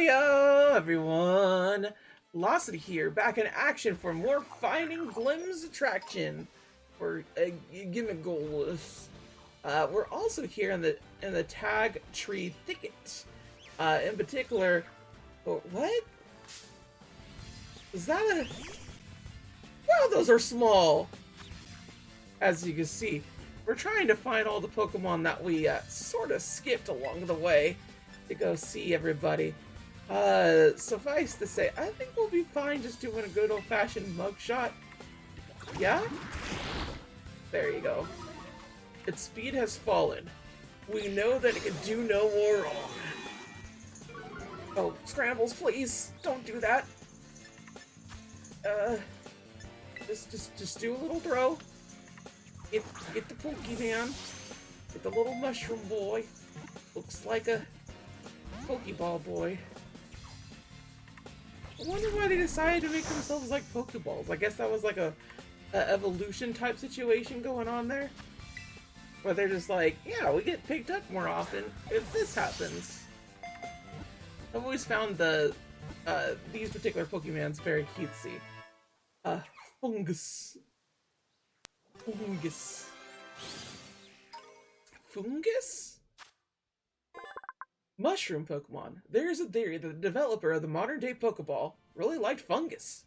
Howdy-o, everyone! Velocity here, back in action for more Finding Glims attraction for gimmick goals. We're also here in the Tagtree Thicket. In particular, what? Is that a? Wow, those are small. As you can see, we're trying to find all the Pokemon that we sort of skipped along the way to go see everybody. Suffice to say, I think we'll be fine just doing a good old-fashioned mugshot. Yeah? There you go. Its speed has fallen. We know that it can do no more wrong. Oh, scrambles, please! Don't do that! Just do a little throw. Get the Pokemon. Get the little mushroom boy. Looks like a Pokeball boy. I wonder why they decided to make themselves like Pokeballs. I guess that was like a evolution type situation going on there. Where they're just like, yeah, we get picked up more often if this happens. I've always found these particular Pokemons very cutesy. Fungus. Fungus. Fungus? Mushroom Pokemon. There's a theory that the developer of the modern-day Pokeball really liked fungus.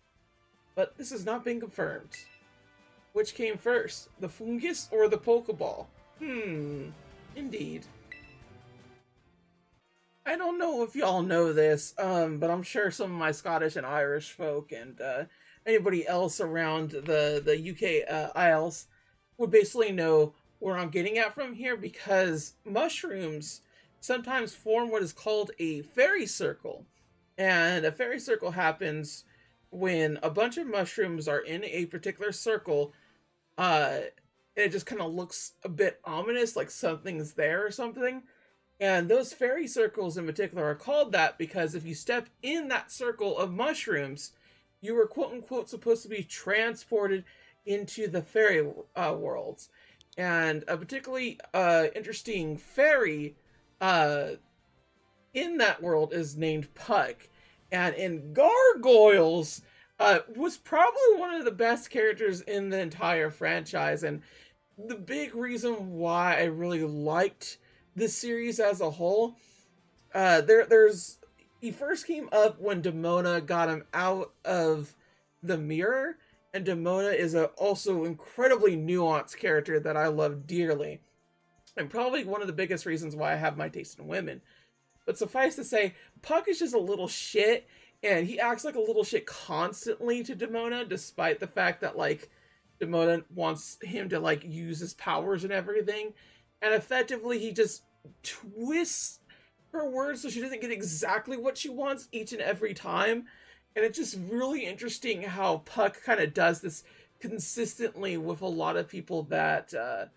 But this has not been confirmed. Which came first, the fungus or the Pokeball? Indeed. I don't know if y'all know this, but I'm sure some of my Scottish and Irish folk and anybody else around the UK Isles would basically know where I'm getting at from here, because mushrooms sometimes form what is called a fairy circle. And a fairy circle happens when a bunch of mushrooms are in a particular circle, and it just kind of looks a bit ominous, like something's there or something. And those fairy circles in particular are called that because if you step in that circle of mushrooms, you were quote-unquote supposed to be transported into the fairy worlds. And a particularly interesting fairy in that world is named Puck. And in Gargoyles, was probably one of the best characters in the entire franchise. And the big reason why I really liked this series as a whole, he first came up when Demona got him out of the mirror, and Demona is a also incredibly nuanced character that I love dearly, and probably one of the biggest reasons why I have my taste in women. But suffice to say, Puck is just a little shit, and he acts like a little shit constantly to Demona, despite the fact that, like, Demona wants him to, like, use his powers and everything, and effectively he just twists her words so she doesn't get exactly what she wants each and every time. And it's just really interesting how Puck kind of does this consistently with a lot of people that, a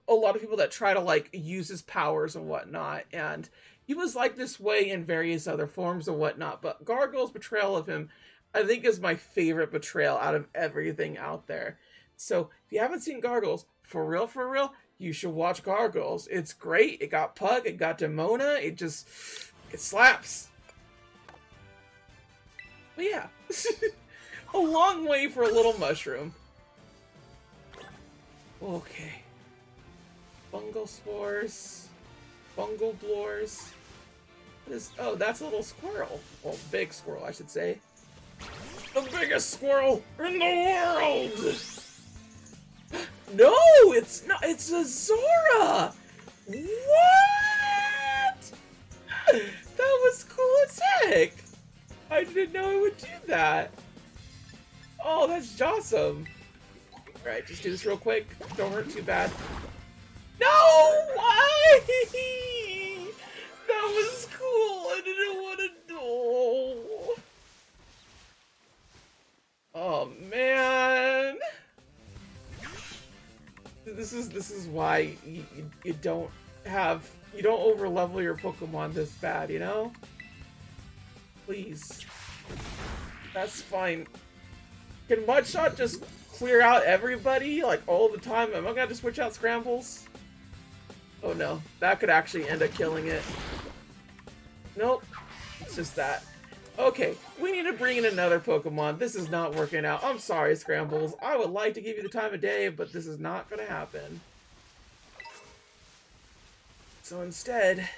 lot of people that try to, like, use his powers and whatnot. And he was like this way in various other forms and whatnot. But Gargoyle's portrayal of him, I think, is my favorite portrayal out of everything out there. So if you haven't seen Gargoyles, for real, you should watch Gargoyles. It's great. It got Puck, it got Demona, it slaps. But yeah, a long way for a little mushroom. Okay. Fungal spores. Fungal blores. Oh, that's a little squirrel. Well, big squirrel, I should say. The biggest squirrel in the world! No, it's not. It's a Zora! What? That was cool as heck! I didn't know it would do that. Oh, that's awesome. Alright, just do this real quick. Don't hurt too bad. No! Why? That was cool. I didn't want to do. Oh man. This is why you don't over level your Pokemon this bad, you know? Please. That's fine. Can Mudshot just clear out everybody, like, all the time? Am I gonna have to switch out Scrambles? Oh no, that could actually end up killing it. Nope, it's just that. Okay, we need to bring in another Pokemon. This is not working out. I'm sorry, Scrambles. I would like to give you the time of day, but this is not going to happen. So instead,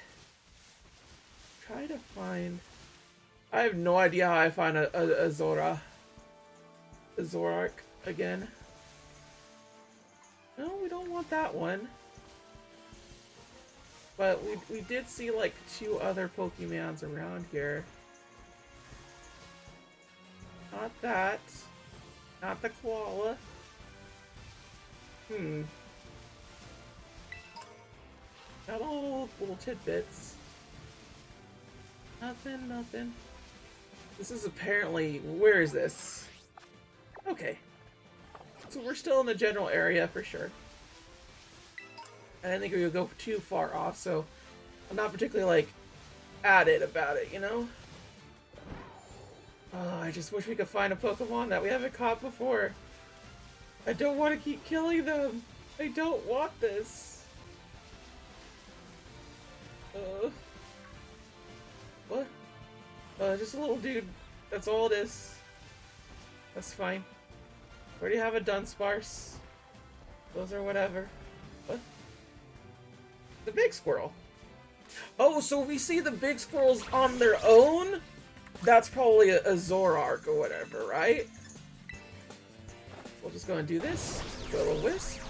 try to find... I have no idea how I find a Zoroark again. No, we don't want that one. But we did see like 2 other Pokemons around here. Not that. Not the koala. Got all little tidbits. Nothing. This is apparently... Where is this? Okay. So we're still in the general area for sure. I didn't think we would go too far off, so I'm not particularly, like, added about it, you know? Oh, I just wish we could find a Pokemon that we haven't caught before. I don't want to keep killing them. I don't want this. What? Just a little dude. That's all it is. That's fine. Already have a Dunsparce. Those are whatever. What? The big squirrel. Oh, so we see the big squirrels on their own? That's probably a Zoroark or whatever, right? We'll just go and do this. Go a wisp.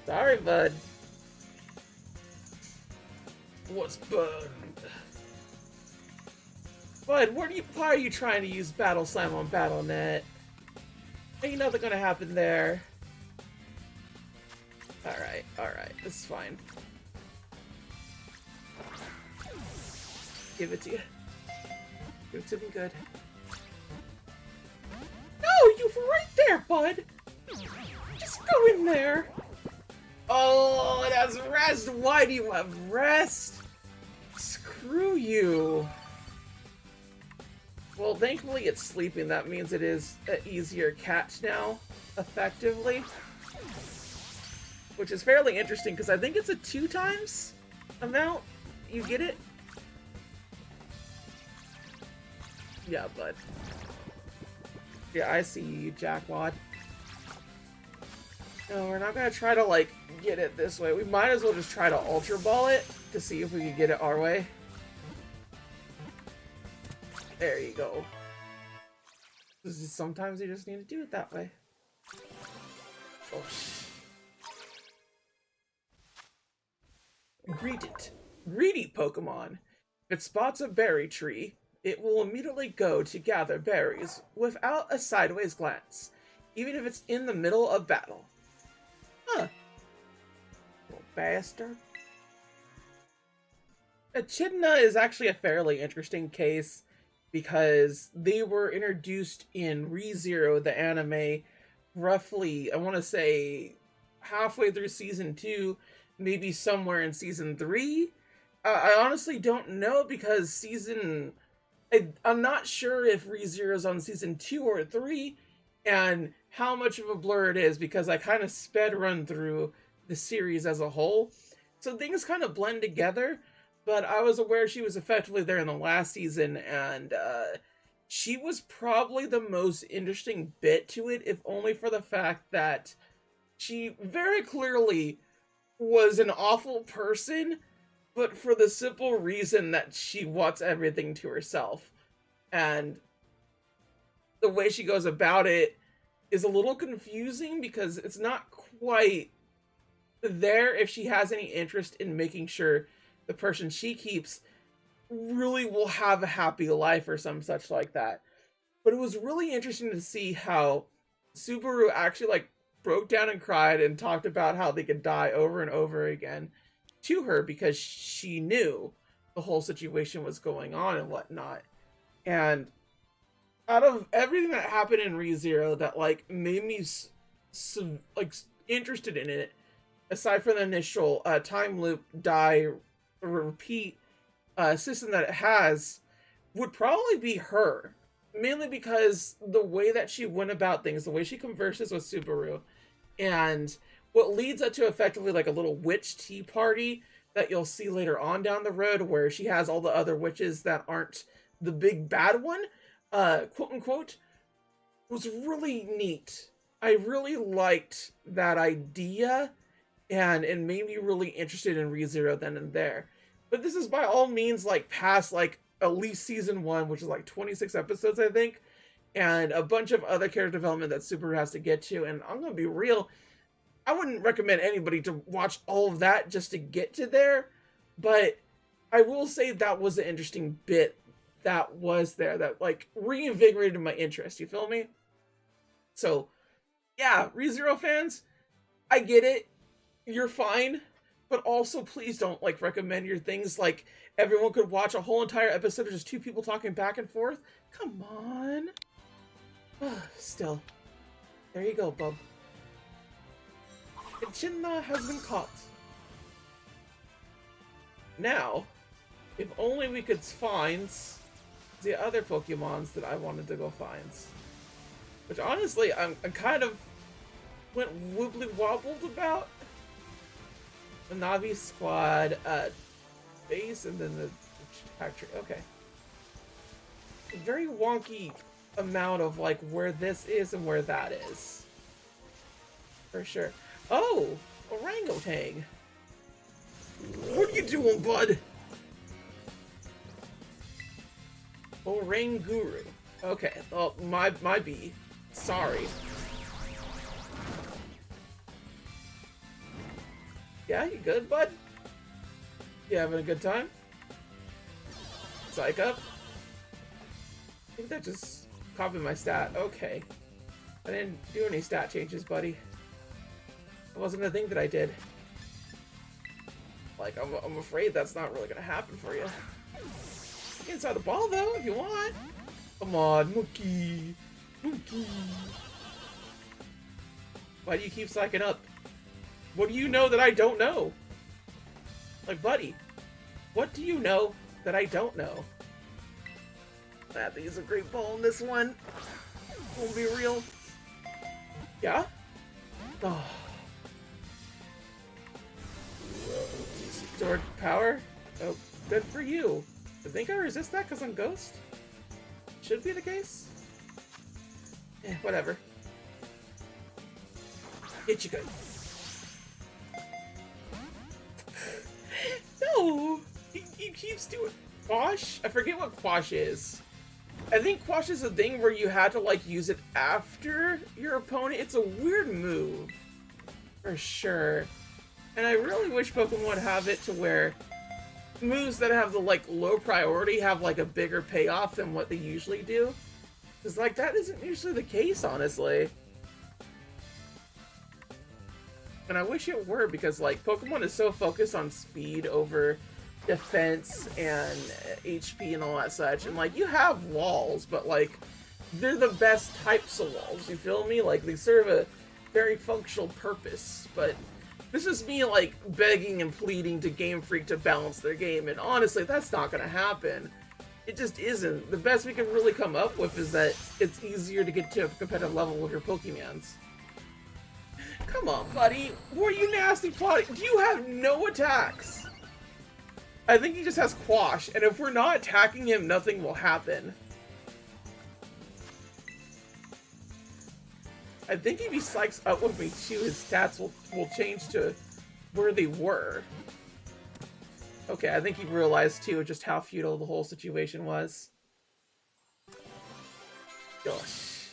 Sorry, bud. What's burned? Bud, why are you trying to use Battle Slam on Battle.net? Ain't nothing gonna happen there. Alright, this is fine. Give it to you. Give it to me good. No, you were right there, bud! Just go in there! Oh, it has rest! Why do you have rest? Screw you! Well, thankfully it's sleeping. That means it is an easier catch now, effectively. Which is fairly interesting, because I think it's a 2 times amount. You get it? Yeah, bud. Yeah, I see you, Jackwad. No, we're not gonna try to, like, get it this way. We might as well just try to Ultra Ball it to see if we can get it our way. There you go. Sometimes you just need to do it that way. Oh, Greedy Pokemon. If it spots a berry tree, it will immediately go to gather berries without a sideways glance, even if it's in the middle of battle. Huh. Little bastard. Echidna is actually a fairly interesting case because they were introduced in ReZero, the anime, roughly, I want to say, halfway through Season 2, maybe somewhere in Season 3. I honestly don't know because I'm not sure if ReZero's on Season 2 or 3, and how much of a blur it is because I kind of sped run through the series as a whole. So things kind of blend together, but I was aware she was effectively there in the last season, and she was probably the most interesting bit to it, if only for the fact that she very clearly was an awful person, but for the simple reason that she wants everything to herself. And the way she goes about it is a little confusing because it's not quite there if she has any interest in making sure the person she keeps really will have a happy life or some such like that. But it was really interesting to see how Subaru actually, like, broke down and cried and talked about how they could die over and over again to her because she knew the whole situation was going on and whatnot. And out of everything that happened in ReZero that, like, made me like interested in it, aside from the initial time loop die repeat system that it has, would probably be her. Mainly because the way that she went about things, the way she converses with Subaru, and what leads up to effectively like a little witch tea party that you'll see later on down the road, where she has all the other witches that aren't the big bad one, quote unquote, was really neat. I really liked that idea, and it made me really interested in ReZero then and there. But this is by all means like past like at least season 1, which is like 26 episodes, I think, and a bunch of other character development that Super has to get to. And I'm gonna be real, I wouldn't recommend anybody to watch all of that just to get to there, but I will say that was an interesting bit that was there that like reinvigorated my interest. You feel me? So yeah, ReZero fans, I get it. You're fine, but also please don't like recommend your things like everyone could watch a whole entire episode of just 2 people talking back and forth. Come on. Still, there you go, bub. Echidna has been caught. Now, if only we could find the other Pokemons that I wanted to go find. Which honestly, I'm kind of went wobbly wobbled about. The Navi squad, base, and then the Tagtree. Okay. A very wonky amount of like where this is and where that is. For sure. Oh, orangutan. What are you doing, bud? Oranguru. Okay. Oh, my bee. Sorry. Yeah, you good, bud? You having a good time? Psych up? I think that just copied my stat. Okay. I didn't do any stat changes, buddy. I wasn't gonna think that I did. Like, I'm afraid that's not really gonna happen for you. Inside the ball, though, if you want. Come on, Mookie. Mookie. Why do you keep psyching up? What do you know that I don't know? Like, buddy, what do you know that I don't know? I think it's a great ball in this one. Won't be real. Yeah? Oh. Stored power? Oh, good for you. I think I resist that because I'm Ghost? Should be the case? Eh, whatever. Hit you good. No! He keeps doing... Quash? I forget what Quash is. I think Quash is a thing where you had to, like, use it after your opponent. It's a weird move. For sure. And I really wish Pokemon would have it to where moves that have the, like, low priority have, like, a bigger payoff than what they usually do. Because, like, that isn't usually the case, honestly. And I wish it were, because, like, Pokemon is so focused on speed over defense and HP and all that such. And, like, you have walls, but, like, they're the best types of walls, you feel me? Like, they serve a very functional purpose, but this is me, like, begging and pleading to Game Freak to balance their game, and honestly, that's not gonna happen. It just isn't. The best we can really come up with is that it's easier to get to a competitive level with your Pokemons. Come on, buddy. What are you nasty plotting? You have no attacks. I think he just has Quash, and if we're not attacking him, nothing will happen. I think if he psychs up with me too, his stats will change to where they were. Okay, I think he realized too just how futile the whole situation was. Gosh.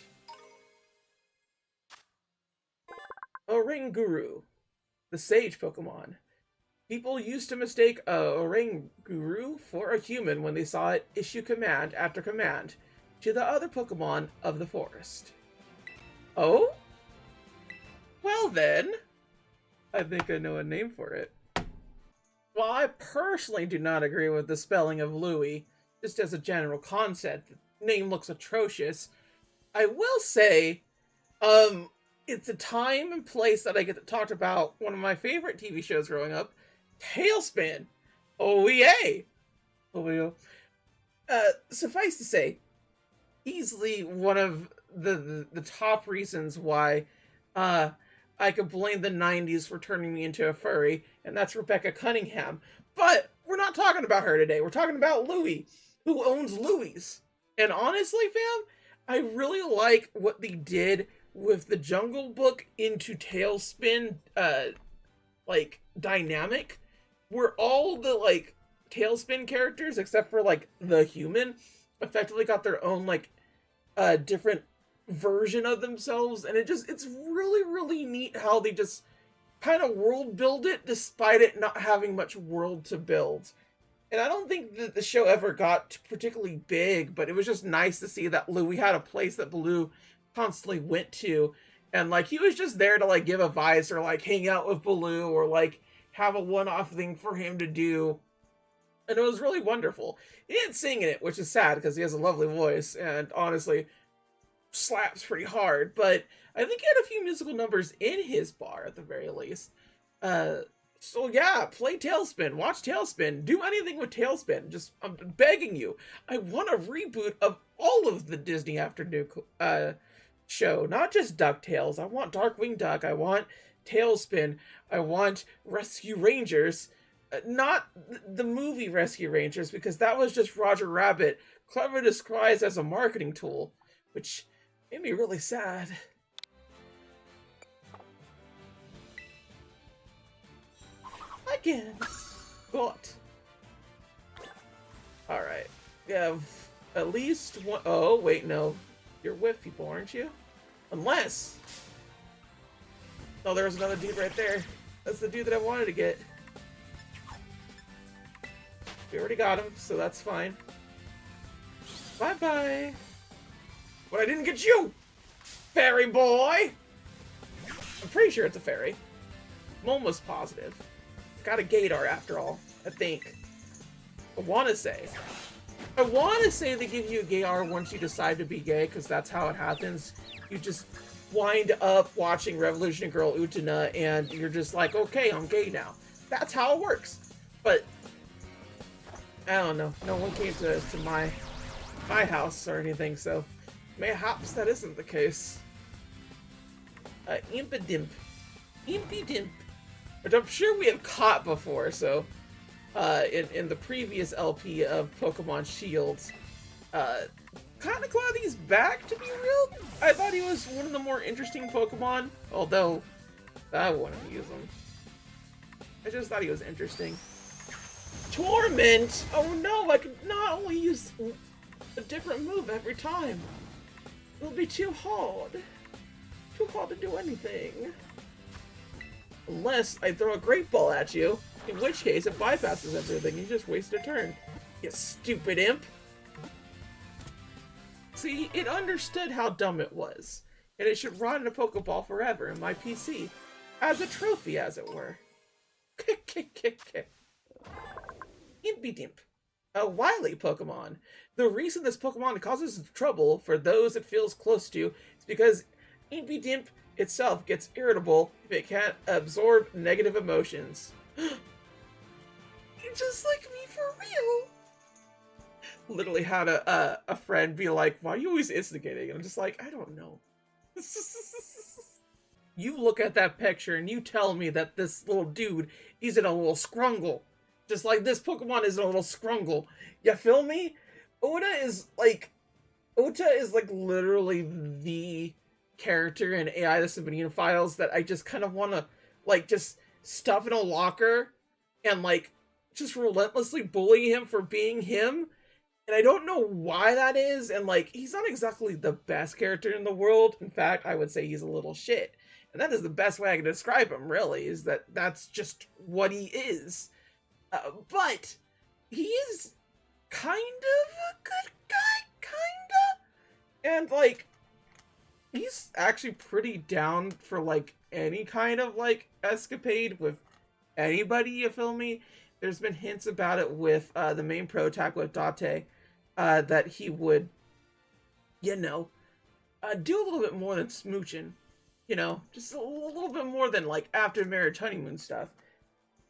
Oranguru, the sage Pokemon. People used to mistake a Oranguru for a human when they saw it issue command after command to the other Pokemon of the forest. Oh? Well then, I think I know a name for it. While I personally do not agree with the spelling of Louis, just as a general concept, the name looks atrocious, I will say, it's a time and place that I get to talk about one of my favorite TV shows growing up, Tailspin. Oh yay! Oh yeah. Suffice to say, easily one of the top reasons why I could blame the 90s for turning me into a furry, and that's Rebecca Cunningham. But we're not talking about her today. We're talking about Louie, who owns Louie's. And honestly, fam, I really like what they did with the Jungle Book into Tailspin, like, dynamic, where all the, like, Tailspin characters, except for, like, the human, effectively got their own, like, different version of themselves, and it's really, really neat how they just kind of world build it, despite it not having much world to build. And I don't think that the show ever got particularly big, but it was just nice to see that Louie had a place that Baloo constantly went to, and like he was just there to like give advice or like hang out with Baloo or like have a one-off thing for him to do. And it was really wonderful. He didn't sing in it, which is sad because he has a lovely voice and honestly slaps pretty hard, but I think he had a few musical numbers in his bar at the very least. So yeah, play Tailspin, watch Tailspin, do anything with Tailspin. Just, I'm begging you. I want a reboot of all of the Disney Afternoon show, not just DuckTales. I want Darkwing Duck, I want Tailspin, I want Rescue Rangers. Not the movie Rescue Rangers, because that was just Roger Rabbit, clever disguised as a marketing tool, which made me really sad. Again. Got. Alright. We have at least one. Oh, wait, no. You're with people, aren't you? Unless. Oh, there was another dude right there. That's the dude that I wanted to get. We already got him, so that's fine. Bye-bye. But I didn't get you! Fairy boy! I'm pretty sure it's a fairy. I'm almost positive. Got a gaydar after all, I think. I want to say they give you a gaydar once you decide to be gay, because that's how it happens. You just wind up watching Revolution Girl Utena, and you're just like, okay, I'm gay now. That's how it works. But I don't know. No one came to my house or anything, so mayhaps that isn't the case. Impidimp. Impidimp. Which I'm sure we have caught before, so in the previous LP of Pokemon Shields. Kinda glad he's back, to be real. I thought he was one of the more interesting Pokemon, although I wouldn't use him. I just thought he was interesting. Torment! Oh no, I could not only use a different move every time. It'll be too hard. Too hard to do anything. Unless I throw a Great Ball at you, in which case it bypasses everything. You just waste a turn. You stupid imp. See, it understood how dumb it was. And it should rot in a Pokeball forever in my PC. As a trophy, as it were. Impidimp. A wily Pokemon. The reason this Pokemon causes trouble for those it feels close to is because Impidimp itself gets irritable if it can't absorb negative emotions. You're just like me for real. Literally had a friend be like, why are you always instigating? And I'm just like, I don't know. You look at that picture and you tell me that this little dude isn't a little scrungle. Just like this Pokemon is a little scrungle. You feel me? Ota is like literally the character in AI the Symphony Files that I just kind of want to like just stuff in a locker and like just relentlessly bully him for being him. And I don't know why that is. And like, he's not exactly the best character in the world. In fact, I would say he's a little shit. And that is the best way I can describe him, really, is that that's just what he is. But he is kind of a good guy, kinda. And like, he's actually pretty down for like any kind of like escapade with anybody, you feel me? There's been hints about it with the main protag with Date, that he would, you know, do a little bit more than smooching, you know, just a little bit more than like after marriage honeymoon stuff.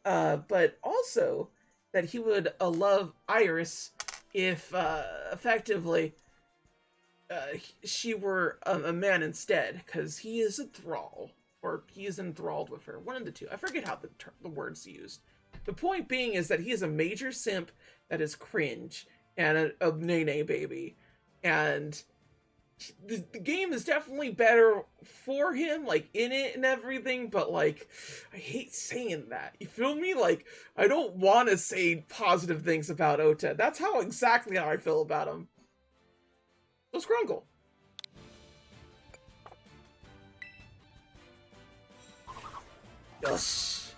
But also that he would love Iris if effectively she were a man instead, because he is a thrall. or he's enthralled with her. One of the two. I forget how the word's used. The point being is that he is a major simp that is cringe and a nene baby. And the game is definitely better for him, like, in it and everything, but, like, I hate saying that. You feel me? Like, I don't want to say positive things about Ota. That's exactly how I feel about him. So Scrungle. Yes.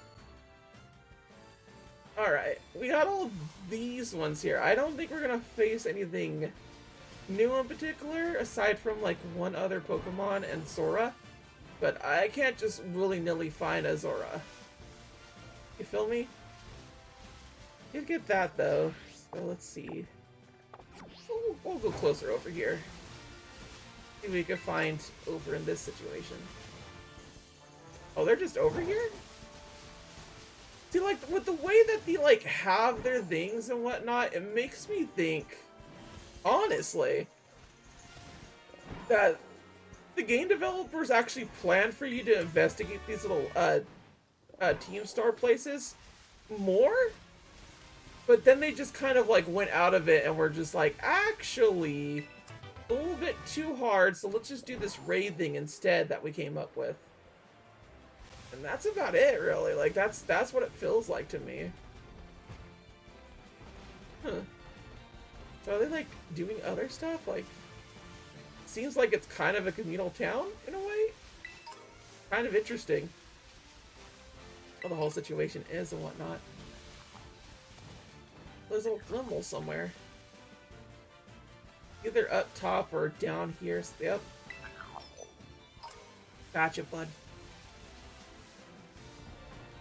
Alright, we got all these ones here. I don't think we're gonna face anything new in particular, aside from like one other Pokemon and Zora. But I can't just willy-nilly find a Zora. You feel me? You get that though. So let's see. We'll go closer over here. See what we can find over in this situation. Oh, they're just over here? See, like, with the way that they, like, have their things and whatnot, it makes me think, honestly, that the game developers actually planned for you to investigate these little, Team Star places more, but then they just kind of, like, went out of it and were just like, actually, a little bit too hard, so let's just do this raid thing instead that we came up with. And that's about it, really. Like, that's what it feels like to me. Huh. So are they, like, doing other stuff? Like, seems like it's kind of a communal town, in a way. Kind of interesting. How the whole situation is and whatnot. There's a Glimble somewhere. Either up top or down here. Yep. Gotcha, bud.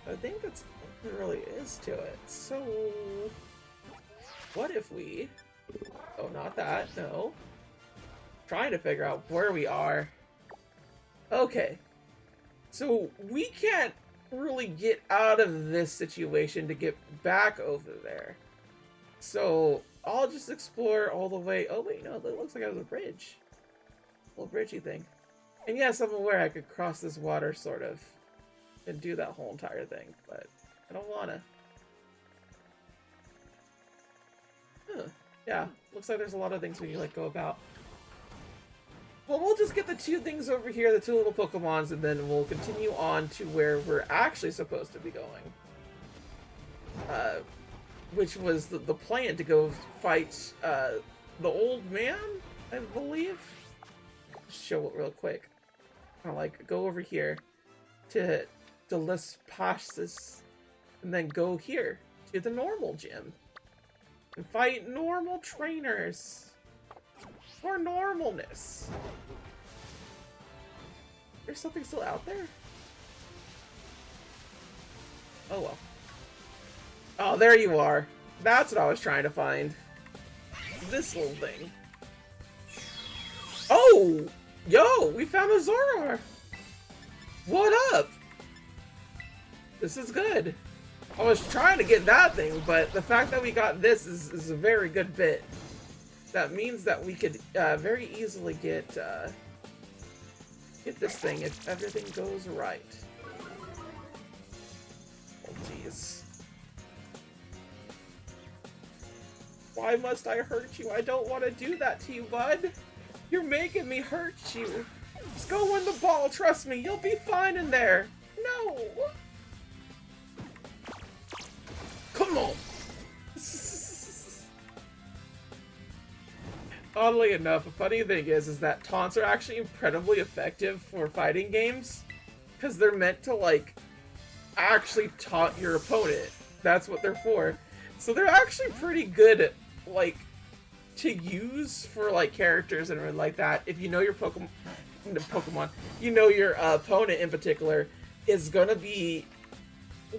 I think that's all there really is to it. So, what if we... Oh, not that, no. Trying to figure out where we are. Okay. So, we can't really get out of this situation to get back over there. So, I'll just explore all the way... Oh, wait, no, that looks like I was a bridge. A little bridgey thing. And yes, I'm aware I could cross this water, sort of. And do that whole entire thing, but I don't wanna. Huh. Yeah, looks like there's a lot of things we can like go about. Well, we'll just get the two things over here, the two little Pokemons, and then we'll continue on to where we're actually supposed to be going. Which was the plan to go fight the old man, I believe. Show it real quick. Kind of like go over here to Las Pasas, and then go here to the normal gym and fight normal trainers for normalness. There's something still out there? Oh well. Oh, there you are. That's what I was trying to find. This little thing. Oh! Yo! We found a Zoroark! What up? This is good. I was trying to get that thing, but the fact that we got this is a very good bit. That means that we could very easily get this thing if everything goes right. Oh, jeez. Why must I hurt you? I don't want to do that to you, bud. You're making me hurt you. Just go win the ball, trust me. You'll be fine in there. No. Come on! Oddly enough, a funny thing is that taunts are actually incredibly effective for fighting games. Because they're meant to, like, actually taunt your opponent. That's what they're for. So they're actually pretty good, like, to use for, like, characters and like that. If you know your Pokemon, you know your opponent in particular is gonna be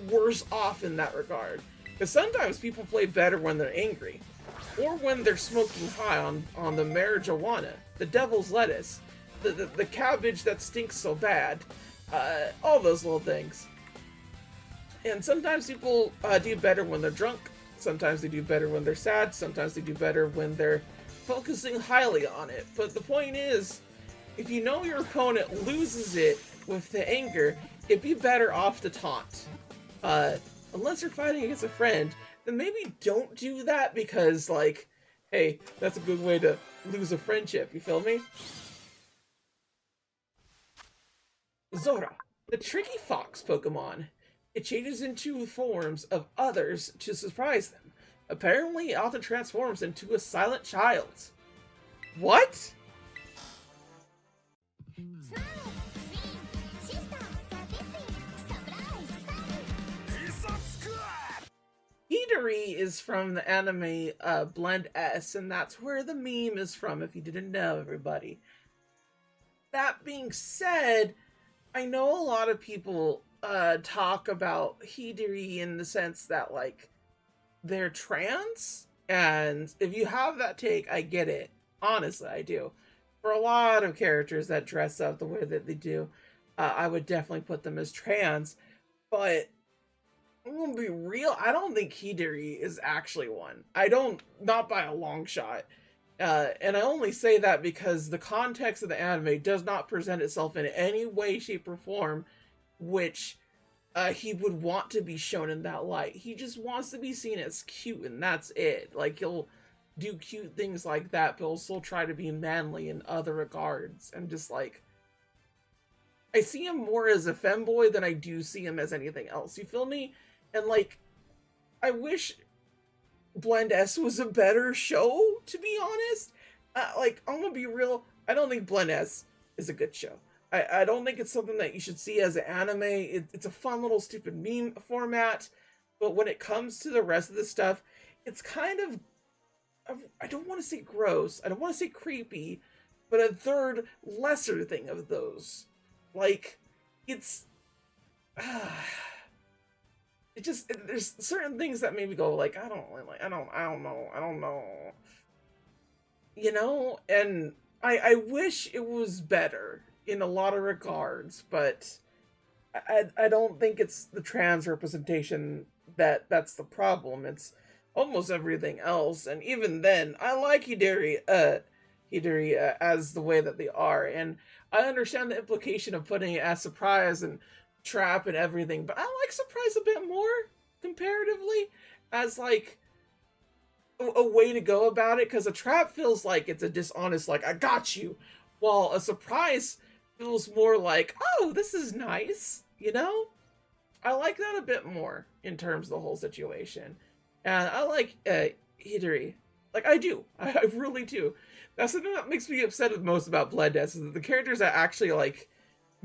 worse off in that regard. Because sometimes people play better when they're angry. Or when they're smoking high on the marijuana, the devil's lettuce, the cabbage that stinks so bad, all those little things. And sometimes people do better when they're drunk, sometimes they do better when they're sad, sometimes they do better when they're focusing highly on it. But the point is, if you know your opponent loses it with the anger, it'd be better off to taunt. Unless you're fighting against a friend, then maybe don't do that because, like, hey, that's a good way to lose a friendship, you feel me? Zora, the tricky fox Pokemon. It changes into forms of others to surprise them. Apparently, it often transforms into a silent child. What? Hidori is from the anime Blend S, and that's where the meme is from, if you didn't know, everybody. That being said, I know a lot of people talk about Hidori in the sense that, like, they're trans, and if you have that take, I get it. Honestly, I do. For a lot of characters that dress up the way that they do, I would definitely put them as trans, but I'm gonna be real, I don't think Hidori is actually one. Not by a long shot. And I only say that because the context of the anime does not present itself in any way, shape, or form which he would want to be shown in that light. He just wants to be seen as cute, and that's it. Like, he'll do cute things like that, but he'll still try to be manly in other regards. And just, like, I see him more as a femboy than I do see him as anything else. You feel me? And, like, I wish Blend S was a better show, to be honest. Like, I'm gonna be real, I don't think Blend S is a good show. I don't think it's something that you should see as an anime. It's a fun little stupid meme format, but when it comes to the rest of the stuff, it's kind of, I don't want to say gross, I don't want to say creepy, but a third lesser thing of those. Like, it's... it just, there's certain things that maybe go like, I don't know. You know? And I wish it was better in a lot of regards, but I don't think it's the trans representation that's the problem. It's almost everything else. And even then, I like Hidori as the way that they are. And I understand the implication of putting it as surprise and trap and everything, but I like surprise a bit more comparatively as like a way to go about it, because a trap feels like it's a dishonest, like, I got you, while a surprise feels more like, oh, this is nice, you know? I like that a bit more in terms of the whole situation. And I like Hidori. Like, I do. I really do. That's something that makes me upset the most about Blend S, is that the characters are actually, like,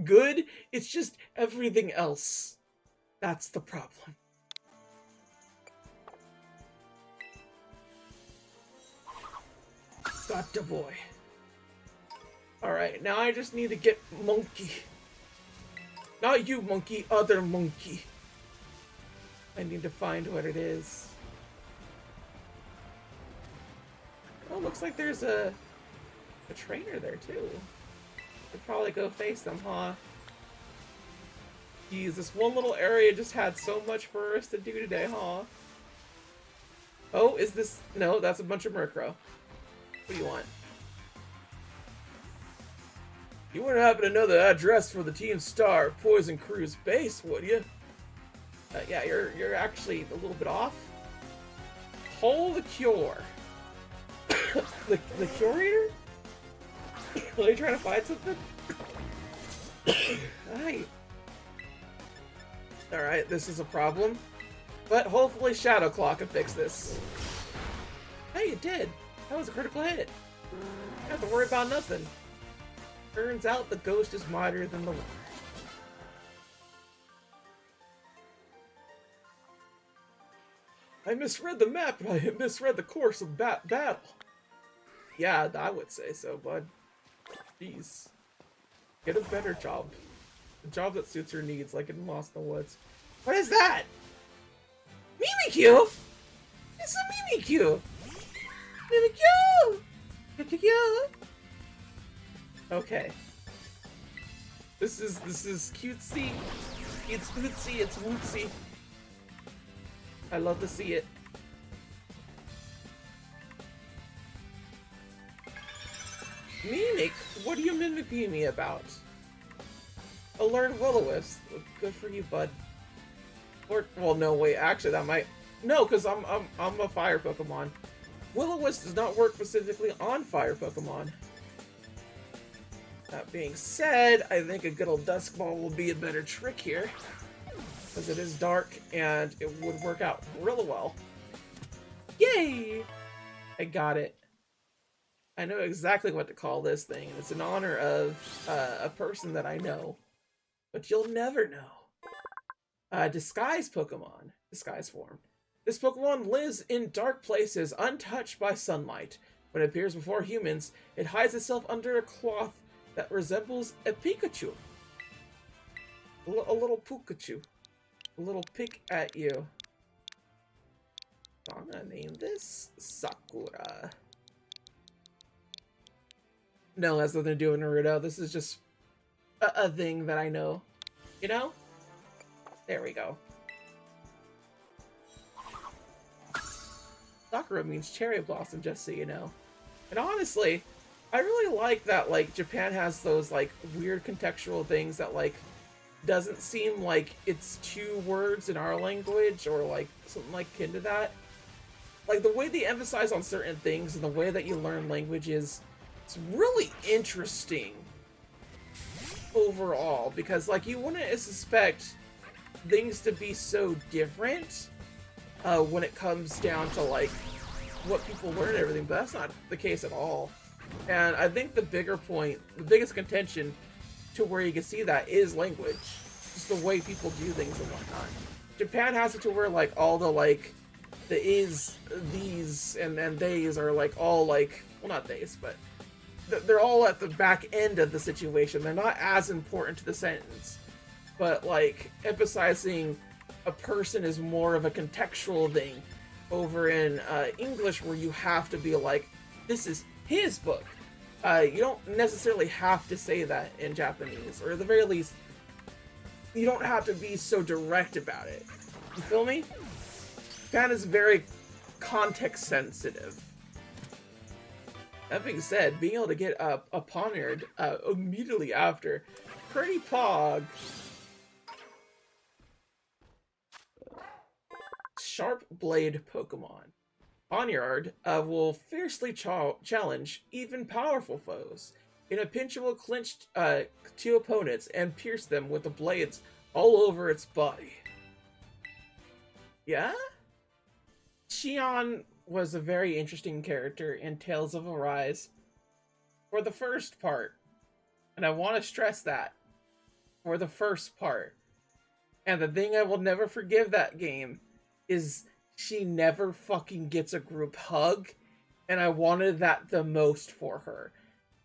good. It's just everything else. That's the problem. Got the boy. Alright, now I just need to get Monkey. Not you, Monkey. Other Monkey. I need to find what it is. Oh, looks like there's a trainer there, too. I'd probably go face them, huh? Geez, this one little area just had so much for us to do today, huh? Oh, is this... No, that's a bunch of Murkrow. What do you want? You wouldn't happen to know the address for the Team Star Poison Crew's base, would you? Yeah, you're actually a little bit off. Hold the cure. the curator? Are you trying to find something? Hi. Alright, this is a problem. But hopefully Shadow Claw can fix this. Hey, it did. That was a critical hit. You don't have to worry about nothing. Turns out the ghost is mightier than the water. I misread the map, and I misread the course of battle. Yeah, I would say so, bud. Jeez. Get a better job. A job that suits your needs, like in Lost in the Woods. What is that? Mimikyu? It's a Mimikyu! Mimikyu! Mimikyu! Okay. This is cutesy. It's cutesy, it's wootsy. I love to see it. Mimic? What are you mimicking me about? A learned Will-O-Wisp. Good for you, bud. Or, well, no, wait, actually, that might... No, because I'm a fire Pokemon. Will-O-Wisp does not work specifically on fire Pokemon. That being said, I think a good old Dusk Ball will be a better trick here. Because it is dark, and it would work out really well. Yay! I got it. I know exactly what to call this thing, and it's in honor of a person that I know. But you'll never know. Disguise Pokemon. Disguise form. This Pokemon lives in dark places, untouched by sunlight. When it appears before humans, it hides itself under a cloth that resembles a Pikachu. A little Pikachu. A little pick at you. So I'm gonna name this Sakura. No, it has nothing to do with Naruto. This is just a thing that I know. You know? There we go. Sakura means cherry blossom, just so you know. And honestly, I really like that, like, Japan has those, like, weird contextual things that, like, doesn't seem like it's two words in our language or, like, something like akin to that. Like, the way they emphasize on certain things and the way that you learn languages, it's really interesting overall, because, like, you wouldn't suspect things to be so different when it comes down to, like, what people learn and everything, but that's not the case at all. And I think the bigger point, the biggest contention to where you can see that is language. Just the way people do things and whatnot. Japan has it to where, like, all the, like, the is, these, and theys are, like, all, like, well, not theys, but they're all at the back end of the situation. They're not as important to the sentence. But, like, emphasizing a person is more of a contextual thing over in English, where you have to be like, this is his book. You don't necessarily have to say that in Japanese, or at the very least, you don't have to be so direct about it. You feel me? Japan is very context sensitive. That being said, being able to get a Poniard immediately after, pretty pog. Sharp Blade Pokemon. Poniard will fiercely challenge even powerful foes. In a pinch, it will clinch two opponents and pierce them with the blades all over its body. Yeah? Shion was a very interesting character in Tales of Arise for the first part. And I want to stress that. For the first part. And the thing I will never forgive that game is she never fucking gets a group hug, and I wanted that the most for her.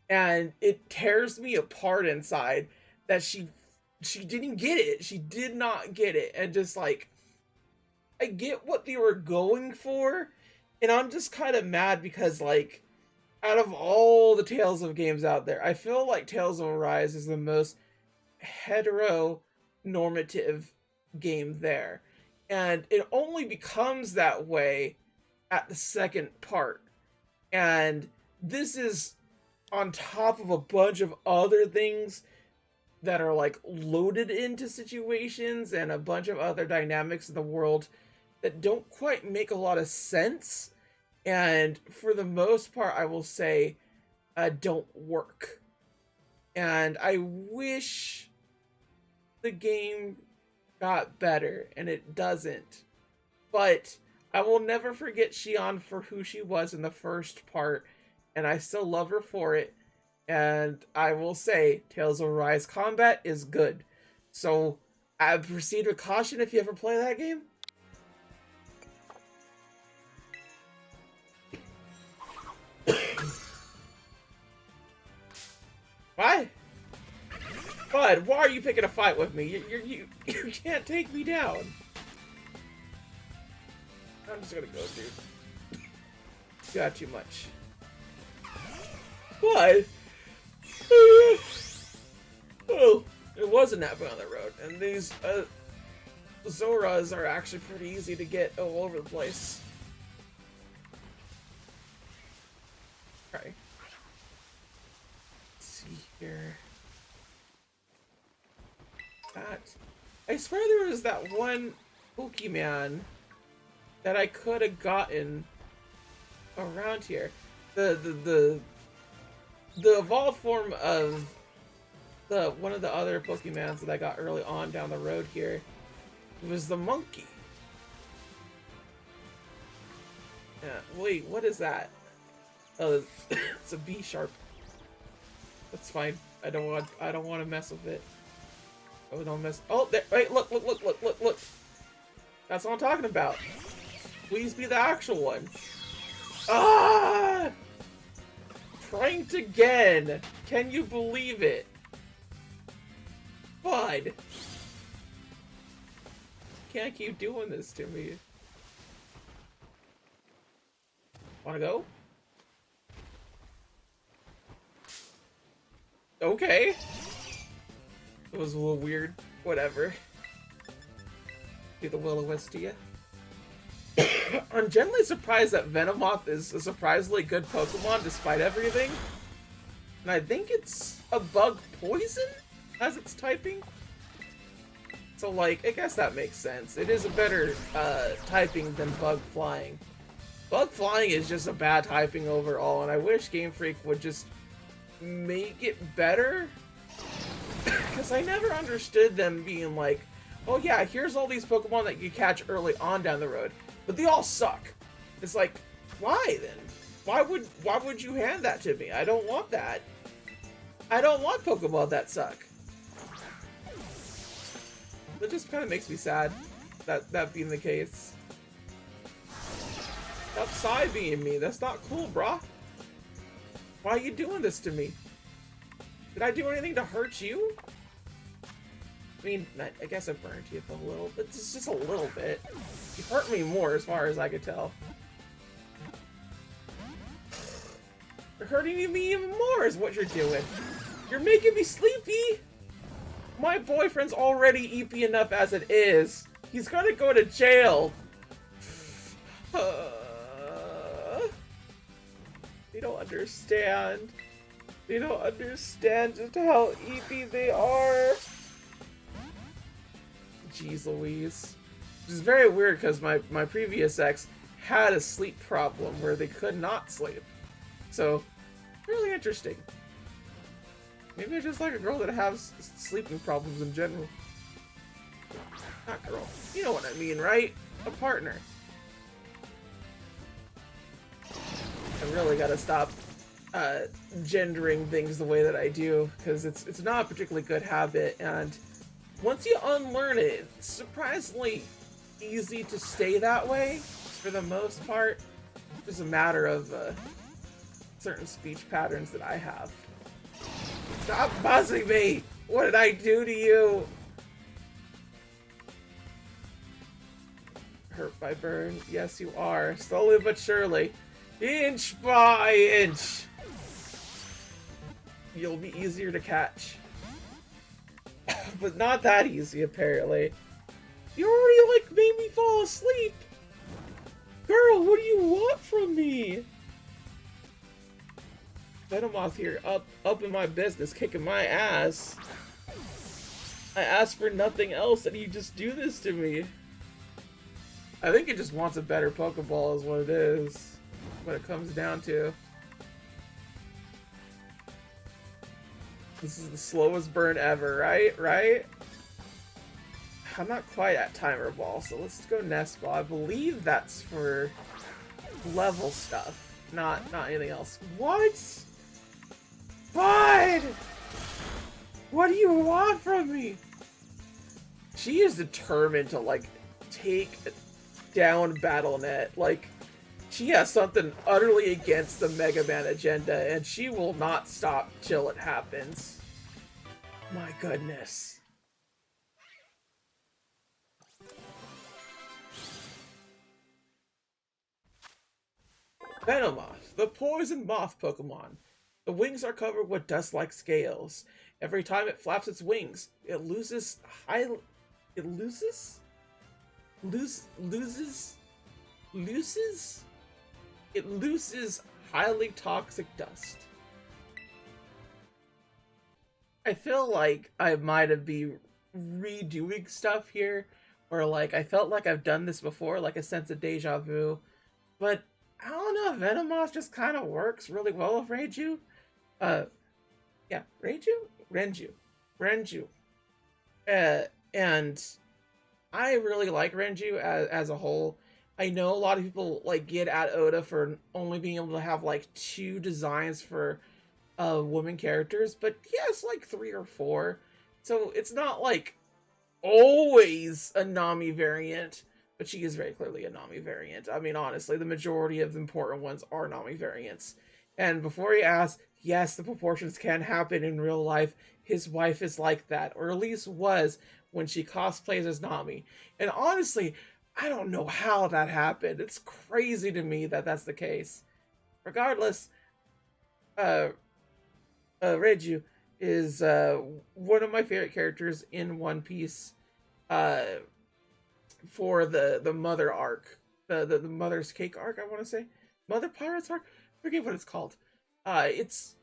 And it tears me apart inside that she didn't get it. She did not get it. And just, like, I get what they were going for, and I'm just kind of mad because, like, out of all the Tales of games out there, I feel like Tales of Arise is the most heteronormative game there. And it only becomes that way at the second part. And this is on top of a bunch of other things that are, like, loaded into situations and a bunch of other dynamics in the world that don't quite make a lot of sense. And for the most part, I will say, don't work. And I wish the game got better, and it doesn't. But I will never forget Shion for who she was in the first part, and I still love her for it. And I will say, Tales of Arise combat is good. So, I proceed with caution if you ever play that game. Why? Bud, why are you picking a fight with me? You can't take me down. I'm just gonna go, dude. You got too much. Bud! Oh, it was a napping on the road, and these Zoras are actually pretty easy to get all over the place. Okay. Let's see here. that. I swear there was that one Pokemon that I could have gotten around here. The evolved form of one of the other Pokemons that I got early on down the road here. It was the monkey. Yeah, wait, what is that? Oh, it's a B sharp. That's fine. I don't want to mess with it. Oh, don't mess. Oh, there, wait, look. That's what I'm talking about. Please be the actual one. Ah! Pranked again. Can you believe it? Bud. Can't keep doing this to me. Wanna go? Okay. It was a little weird. Whatever. Do the will-o-wisp to you. I'm generally surprised that Venomoth is a surprisingly good Pokemon despite everything. And I think it's a bug poison as its typing. So, like, I guess that makes sense. It is a better typing than bug flying. Bug flying is just a bad typing overall, and I wish Game Freak would just make it better. Because I never understood them being like, oh yeah, here's all these Pokemon that you catch early on down the road, but they all suck. It's like, why then? Why would you hand that to me? I don't want that. I don't want Pokemon that suck. That just kind of makes me sad, that being the case. Stop side-being me. That's not cool, brah. Why are you doing this to me? Did I do anything to hurt you? I mean, I guess I burned you a little, but it's just a little bit. You hurt me more as far as I could tell. You're hurting me even more is what you're doing. You're making me sleepy. My boyfriend's already eepy enough as it is. He's gonna go to jail. They don't understand. They don't understand just how eepy they are. Jeez Louise. Which is very weird because my previous ex had a sleep problem where they could not sleep. So, really interesting. Maybe I just like a girl that has sleeping problems in general. Not girl. You know what I mean, right? A partner. I really gotta stop gendering things the way that I do, because it's not a particularly good habit, and once you unlearn it, it's surprisingly easy to stay that way for the most part. It's just a matter of certain speech patterns that I have. Stop buzzing me! What did I do to you? Hurt by burn? Yes, you are. Slowly but surely. Inch by inch. You'll be easier to catch. But not that easy, apparently. You already, like, made me fall asleep! Girl, what do you want from me? Venomoth here, up in my business, kicking my ass. I asked for nothing else, and you just do this to me. I think it just wants a better Pokeball is what it is. What it comes down to. This is the slowest burn ever, right? Right? I'm not quite at Timer Ball, so let's go Nest Ball. I believe that's for level stuff, not anything else. What? Bud! What do you want from me? She is determined to, like, take down BattleNet. Like, she has something utterly against the Mega Man agenda, and she will not stop till it happens. My goodness. Venomoth, the poison moth Pokemon. The wings are covered with dust-like scales. Every time it flaps its wings, it loses highly toxic dust. I feel like I might redoing stuff here, where like I felt like I've done this before, like a sense of deja vu. But I don't know, Venomoth just kind of works really well with Reiju. Yeah, Renju. And I really like Renju as a whole. I know a lot of people like get at Oda for only being able to have like 2 designs for women characters, but he has like 3 or 4. So it's not like always a Nami variant, but she is very clearly a Nami variant. I mean, honestly, the majority of the important ones are Nami variants. And before you ask, yes, the proportions can happen in real life. His wife is like that, or at least was when she cosplays as Nami. And honestly, I don't know how that happened. It's crazy to me that that's the case. Regardless, Reiju is one of my favorite characters in One Piece for the Mother arc. The Mother's Cake arc, I want to say. Mother Pirates arc? I forget what it's called. It's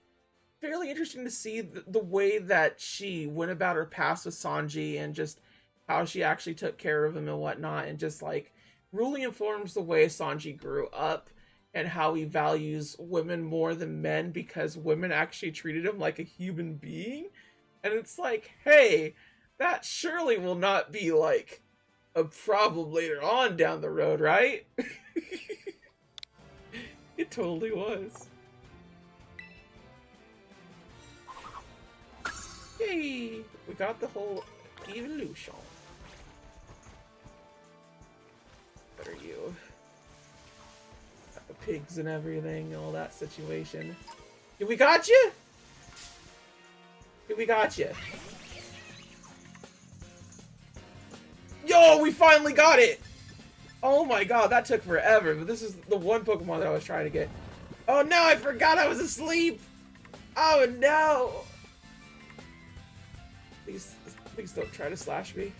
fairly interesting to see the way that she went about her past with Sanji and just how she actually took care of him and whatnot, and just like really informs the way Sanji grew up and how he values women more than men because women actually treated him like a human being. And it's like, hey, that surely will not be like a problem later on down the road, right? It totally was. Yay! We got the whole evolution. Better you. Got the pigs and everything, all that situation. Did we got you? Did we got you? Yo, we finally got it! Oh my god, that took forever, but this is the one Pokemon that I was trying to get. Oh no, I forgot I was asleep! Oh no! Please don't try to slash me.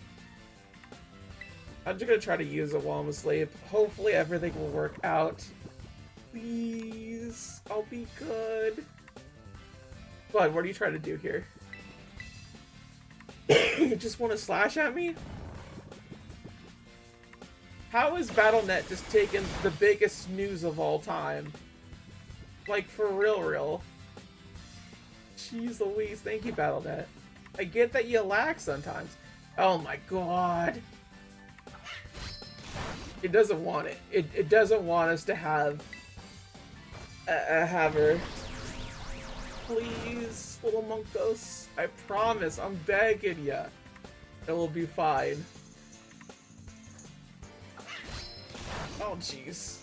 I'm just gonna try to use it while I'm asleep. Hopefully everything will work out. Please, I'll be good. Bud, what are you trying to do here? You just want to slash at me? How is Battle.net just taken the biggest snooze of all time? Like, for real. Jeez Louise, thank you, Battle.net. I get that you lag sometimes. Oh my god. It doesn't want it. It doesn't want us to have her. Please, little Monkos. I promise, I'm begging ya. It will be fine. Oh, jeez.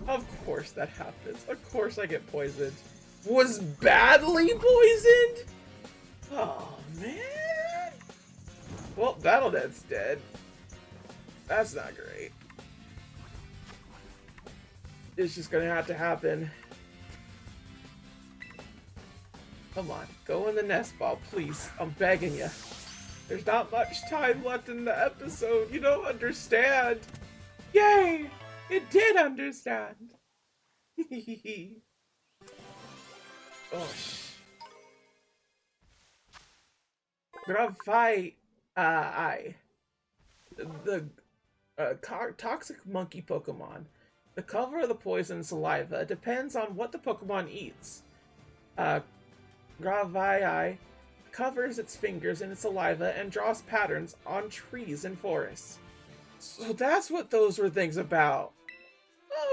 Of course that happens. Of course I get poisoned. Was badly poisoned? Oh, man. Well, Battle.net's dead. That's not great. It's just gonna have to happen. Come on, go in the nest ball, please. I'm begging you. There's not much time left in the episode. You don't understand. Yay! It did understand. Oh, Gravai, the toxic monkey Pokemon. The color of the poison saliva depends on what the Pokemon eats. Gravai covers its fingers in its saliva and draws patterns on trees and forests. So that's what those were things about.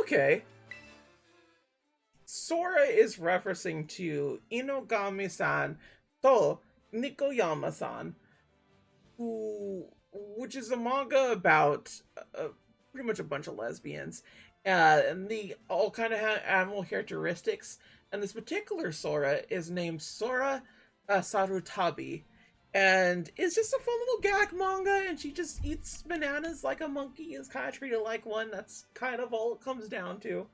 Okay. Sora is referencing to Inugami-san to Nekoyama-san, which is a manga about pretty much a bunch of lesbians, and they all kind of have animal characteristics. And this particular Sora is named Sora Sarutabi, and it's just a fun little gag manga, and she just eats bananas like a monkey, is kind of treated like one. That's kind of all it comes down to.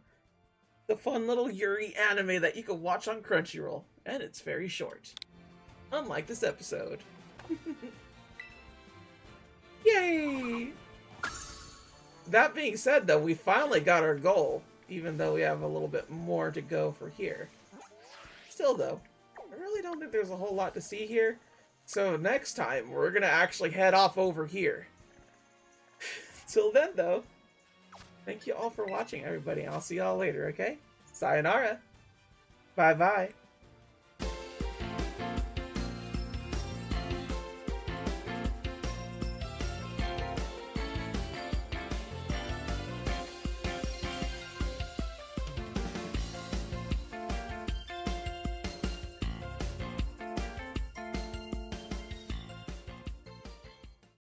The fun little Yuri anime that you can watch on Crunchyroll, and it's very short. Unlike this episode. Yay! That being said, though, we finally got our goal, even though we have a little bit more to go for here. Still, though, I really don't think there's a whole lot to see here. So next time, we're gonna actually head off over here. Till then, though, thank you all for watching, everybody. I'll see y'all later, okay? Sayonara. Bye-bye.